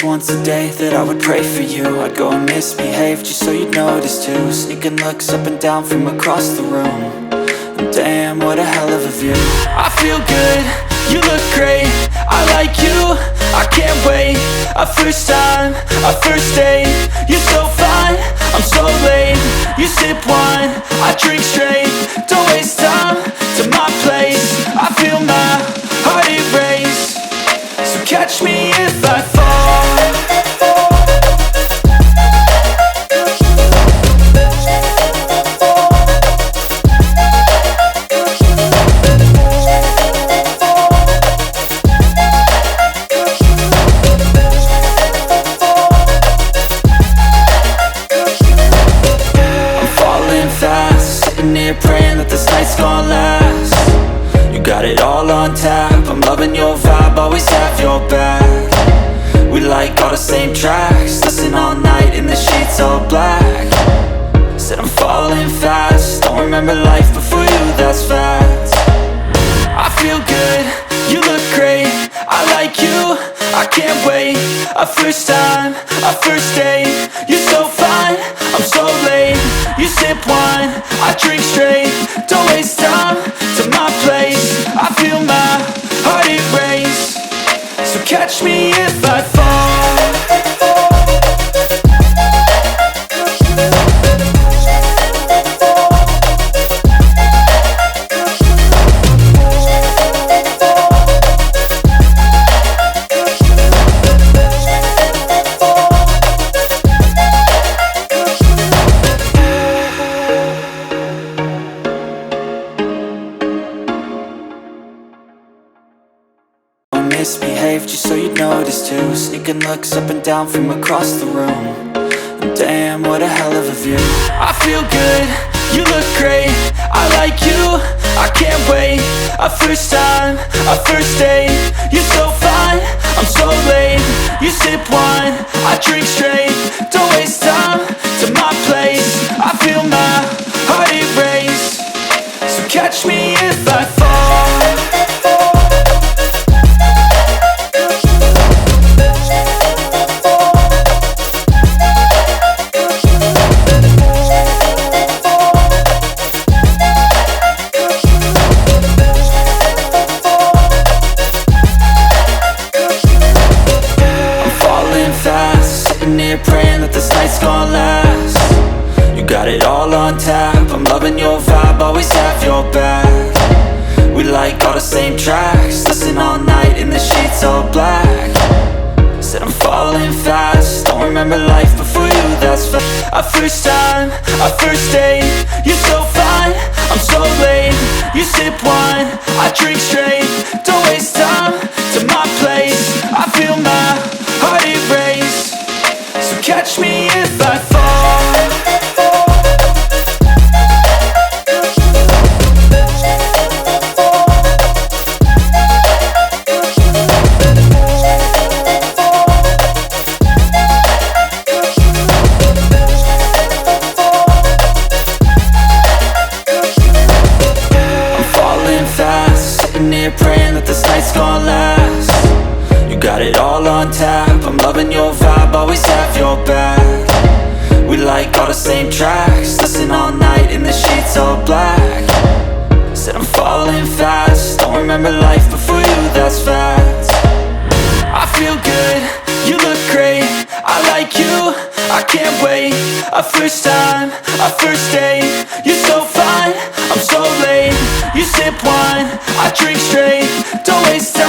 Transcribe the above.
once a day that I would pray for you. I'd go and misbehave just so you'd notice too. Sneaking looks up and down from across the room. And damn, what a hell of a view. I feel good, you look great, I like you, I can't wait. A first time, a first date, you're so fine, I'm so late. You sip wine, I drink straight. Don't waste time to my place. I feel my heart erase. So catch me if I fall. Praying that this night's gonna last. You got it all on tap, I'm loving your vibe, always have your back. We like all the same tracks, listen all night in the sheets all black. Said I'm falling fast, don't remember life before you, that's fact. I feel good, you look great, I like you, I can't wait. A first time, a first date, you're so fine, I'm so late. You sip wine, I drink straight. Don't waste time to my place. I feel my heart erase. So catch me if I fall. Misbehave just so you'd notice too. Sneaking looks up and down from across the room. And damn, what a hell of a view. I feel good, you look great, I like you, I can't wait. A first time, a first date, you're so fine, I'm so late. You sip wine, I drink straight. Don't waste time to my place. I feel my heart erase. So catch me if I fall. Praying that this night's gonna last. You got it all on tap, I'm loving your vibe, always have your back. We like all the same tracks, listen all night in the sheets all black. Said I'm falling fast, don't remember life before you, that's fact. A first time, a first date, you're so fine, I'm so late. You sip wine, I drink straight. Don't waste time to my place. I feel my heart erase. So catch me if I fall. I'm falling fast, sitting here praying that this night's gonna last. You got it all on tap, I'm loving your vibe, always have your back. We like all the same tracks, listen all night in the sheets all black. Said I'm falling fast, don't remember life before you, that's fact. I feel good, you look great, I like you, I can't wait. A first time, a first date, you're so fine, I'm so late. You sip wine, I drink straight. Don't waste time